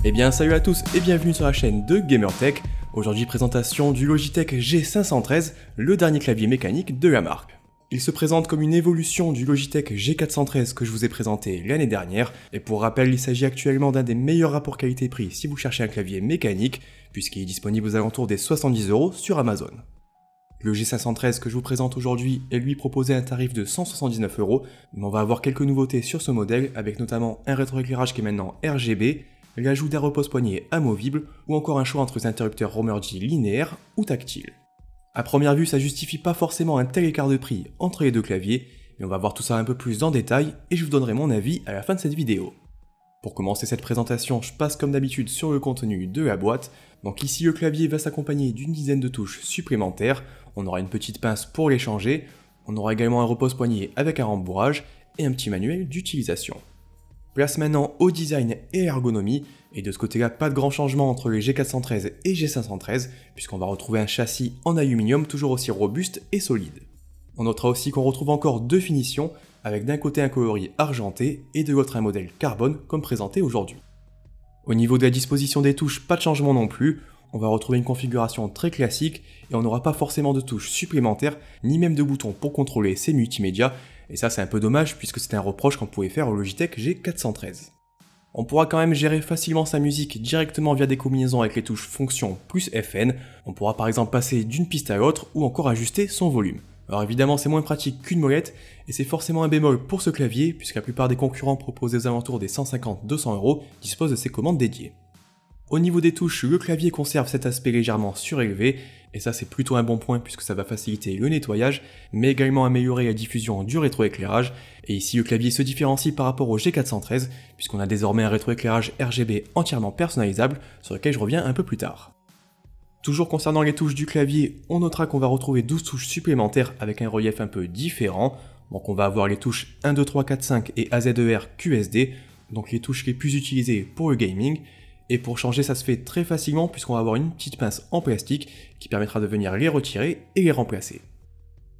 Eh bien salut à tous et bienvenue sur la chaîne de GamerTech. Aujourd'hui présentation du Logitech G513, le dernier clavier mécanique de la marque. Il se présente comme une évolution du Logitech G413 que je vous ai présenté l'année dernière, et pour rappel il s'agit actuellement d'un des meilleurs rapports qualité-prix si vous cherchez un clavier mécanique, puisqu'il est disponible aux alentours des 70 € sur Amazon. Le G513 que je vous présente aujourd'hui est lui proposé à un tarif de 179 €, mais on va avoir quelques nouveautés sur ce modèle, avec notamment un rétroéclairage qui est maintenant RGB, l'ajout d'un repose-poignet amovible, ou encore un choix entre les interrupteurs Romergy linéaires ou tactiles. A première vue, ça justifie pas forcément un tel écart de prix entre les deux claviers, mais on va voir tout ça un peu plus en détail, et je vous donnerai mon avis à la fin de cette vidéo. Pour commencer cette présentation, je passe comme d'habitude sur le contenu de la boîte. Donc ici le clavier va s'accompagner d'une dizaine de touches supplémentaires, on aura une petite pince pour les changer, on aura également un repose-poignet avec un rembourrage et un petit manuel d'utilisation. Place maintenant au design et ergonomie, et de ce côté-là pas de grand changement entre les G413 et G513, puisqu'on va retrouver un châssis en aluminium toujours aussi robuste et solide. On notera aussi qu'on retrouve encore deux finitions, avec d'un côté un coloris argenté et de l'autre un modèle carbone comme présenté aujourd'hui. Au niveau de la disposition des touches, pas de changement non plus, on va retrouver une configuration très classique et on n'aura pas forcément de touches supplémentaires ni même de boutons pour contrôler ces multimédias, et ça c'est un peu dommage puisque c'était un reproche qu'on pouvait faire au Logitech G413. On pourra quand même gérer facilement sa musique directement via des combinaisons avec les touches fonction plus FN, on pourra par exemple passer d'une piste à l'autre ou encore ajuster son volume. Alors évidemment c'est moins pratique qu'une molette, et c'est forcément un bémol pour ce clavier, puisque la plupart des concurrents proposés aux alentours des 150-200 € disposent de ces commandes dédiées. Au niveau des touches, le clavier conserve cet aspect légèrement surélevé, et ça c'est plutôt un bon point puisque ça va faciliter le nettoyage, mais également améliorer la diffusion du rétroéclairage, et ici le clavier se différencie par rapport au G413, puisqu'on a désormais un rétroéclairage RGB entièrement personnalisable, sur lequel je reviens un peu plus tard. Toujours concernant les touches du clavier, on notera qu'on va retrouver 12 touches supplémentaires avec un relief un peu différent. Donc on va avoir les touches 1, 2, 3, 4, 5 et AZER QSD, donc les touches les plus utilisées pour le gaming. Et pour changer ça se fait très facilement puisqu'on va avoir une petite pince en plastique qui permettra de venir les retirer et les remplacer.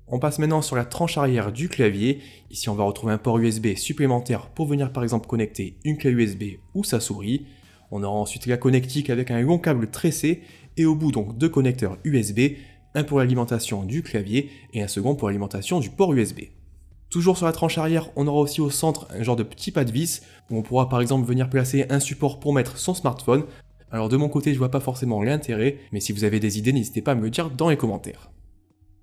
On passe maintenant sur la tranche arrière du clavier. Ici on va retrouver un port USB supplémentaire pour venir par exemple connecter une clé USB ou sa souris. On aura ensuite la connectique avec un long câble tressé, et au bout donc deux connecteurs USB, un pour l'alimentation du clavier et un second pour l'alimentation du port USB. Toujours sur la tranche arrière, on aura aussi au centre un genre de petit pas de vis, où on pourra par exemple venir placer un support pour mettre son smartphone. Alors de mon côté je vois pas forcément l'intérêt, mais si vous avez des idées n'hésitez pas à me le dire dans les commentaires.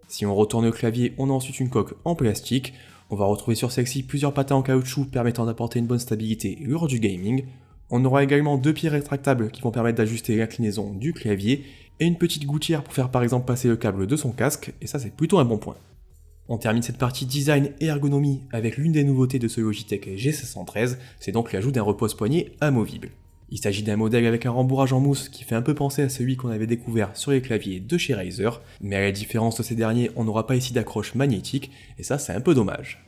Si on retourne le clavier, on a ensuite une coque en plastique, on va retrouver sur celle-ci plusieurs patins en caoutchouc permettant d'apporter une bonne stabilité lors du gaming. On aura également deux pieds rétractables qui vont permettre d'ajuster l'inclinaison du clavier, et une petite gouttière pour faire par exemple passer le câble de son casque, et ça c'est plutôt un bon point. On termine cette partie design et ergonomie avec l'une des nouveautés de ce Logitech G513, c'est donc l'ajout d'un repose-poignet amovible. Il s'agit d'un modèle avec un rembourrage en mousse qui fait un peu penser à celui qu'on avait découvert sur les claviers de chez Razer, mais à la différence de ces derniers, on n'aura pas ici d'accroche magnétique, et ça c'est un peu dommage.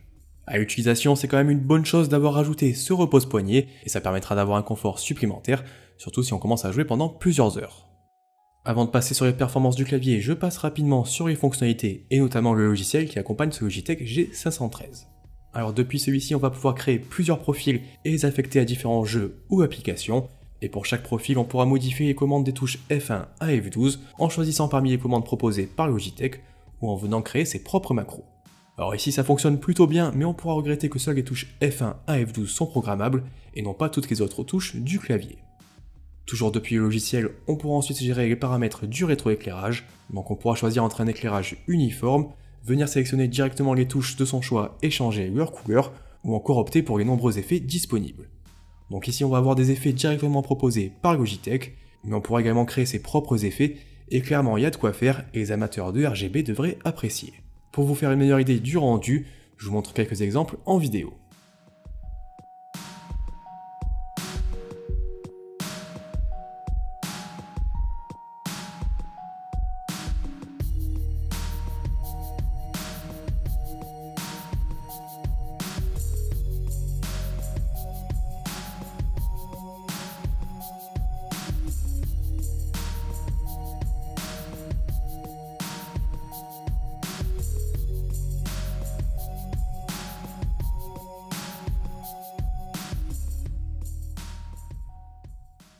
À l'utilisation, c'est quand même une bonne chose d'avoir rajouté ce repose-poignet, et ça permettra d'avoir un confort supplémentaire, surtout si on commence à jouer pendant plusieurs heures. Avant de passer sur les performances du clavier, je passe rapidement sur les fonctionnalités, et notamment le logiciel qui accompagne ce Logitech G513. Alors depuis celui-ci, on va pouvoir créer plusieurs profils et les affecter à différents jeux ou applications, et pour chaque profil, on pourra modifier les commandes des touches F1 à F12 en choisissant parmi les commandes proposées par Logitech, ou en venant créer ses propres macros. Alors ici ça fonctionne plutôt bien, mais on pourra regretter que seules les touches F1 à F12 sont programmables, et non pas toutes les autres touches du clavier. Toujours depuis le logiciel, on pourra ensuite gérer les paramètres du rétroéclairage, donc on pourra choisir entre un éclairage uniforme, venir sélectionner directement les touches de son choix et changer leur couleur, ou encore opter pour les nombreux effets disponibles. Donc ici on va avoir des effets directement proposés par Logitech, mais on pourra également créer ses propres effets, et clairement il y a de quoi faire, et les amateurs de RGB devraient apprécier. Pour vous faire une meilleure idée du rendu, je vous montre quelques exemples en vidéo.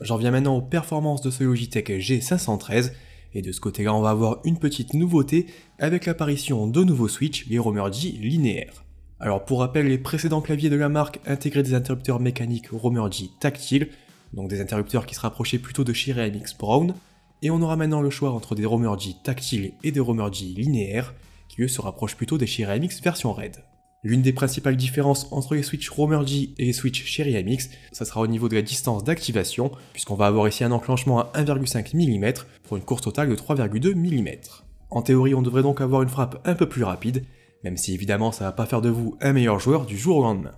J'en viens maintenant aux performances de ce Logitech G513, et de ce côté-là on va avoir une petite nouveauté avec l'apparition de nouveaux switches, les Romergy linéaires. Alors pour rappel, les précédents claviers de la marque intégraient des interrupteurs mécaniques Romergy tactiles, donc des interrupteurs qui se rapprochaient plutôt de chez RMX Brown, et on aura maintenant le choix entre des Romergy tactiles et des Romergy linéaires, qui eux se rapprochent plutôt des chez RMX version RAID. L'une des principales différences entre les switches Romergy et les switches chez RMX, ça sera au niveau de la distance d'activation, puisqu'on va avoir ici un enclenchement à 1,5 mm pour une course totale de 3,2 mm. En théorie, on devrait donc avoir une frappe un peu plus rapide, même si évidemment ça va pas faire de vous un meilleur joueur du jour au lendemain.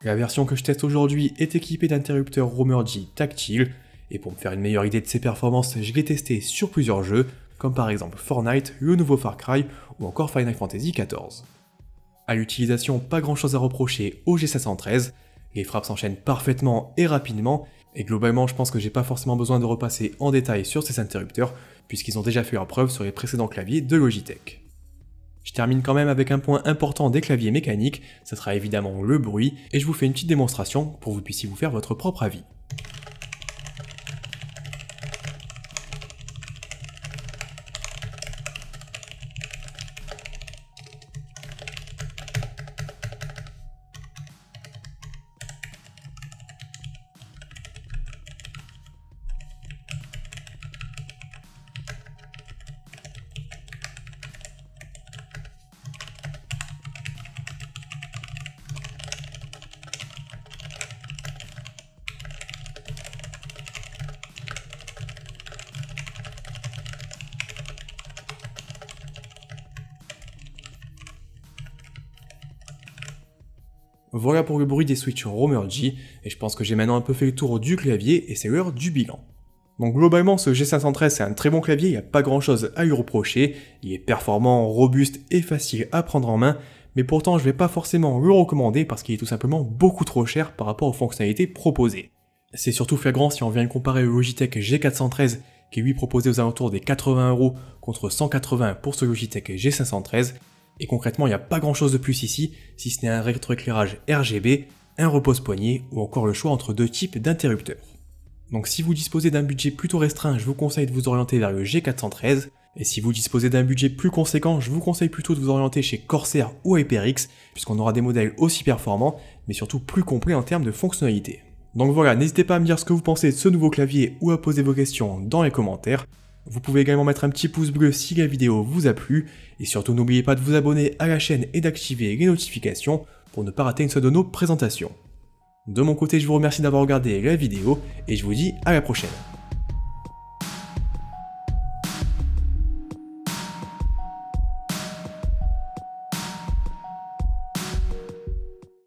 La version que je teste aujourd'hui est équipée d'interrupteurs Romergy tactiles, et pour me faire une meilleure idée de ses performances, je l'ai testé sur plusieurs jeux, comme par exemple Fortnite, le nouveau Far Cry ou encore Final Fantasy XIV. À l'utilisation, pas grand chose à reprocher au G513, les frappes s'enchaînent parfaitement et rapidement, et globalement je pense que j'ai pas forcément besoin de repasser en détail sur ces interrupteurs, puisqu'ils ont déjà fait leur preuve sur les précédents claviers de Logitech. Je termine quand même avec un point important des claviers mécaniques, ça sera évidemment le bruit, et je vous fais une petite démonstration pour que vous puissiez vous faire votre propre avis. Voilà pour le bruit des switches Romergy, et je pense que j'ai maintenant un peu fait le tour du clavier, et c'est l'heure du bilan. Donc globalement, ce G513 c'est un très bon clavier, il n'y a pas grand chose à lui reprocher, il est performant, robuste et facile à prendre en main, mais pourtant je vais pas forcément le recommander parce qu'il est tout simplement beaucoup trop cher par rapport aux fonctionnalités proposées. C'est surtout flagrant si on vient le comparer au Logitech G413, qui lui proposait aux alentours des 80€ contre 180 pour ce Logitech G513, et concrètement il n'y a pas grand chose de plus ici, si ce n'est un rétroéclairage RGB, un repose-poignet ou encore le choix entre deux types d'interrupteurs. Donc si vous disposez d'un budget plutôt restreint, je vous conseille de vous orienter vers le G413, et si vous disposez d'un budget plus conséquent, je vous conseille plutôt de vous orienter chez Corsair ou HyperX, puisqu'on aura des modèles aussi performants, mais surtout plus complets en termes de fonctionnalités. Donc voilà, n'hésitez pas à me dire ce que vous pensez de ce nouveau clavier ou à poser vos questions dans les commentaires. Vous pouvez également mettre un petit pouce bleu si la vidéo vous a plu, et surtout n'oubliez pas de vous abonner à la chaîne et d'activer les notifications pour ne pas rater une seule de nos présentations. De mon côté, je vous remercie d'avoir regardé la vidéo, et je vous dis à la prochaine.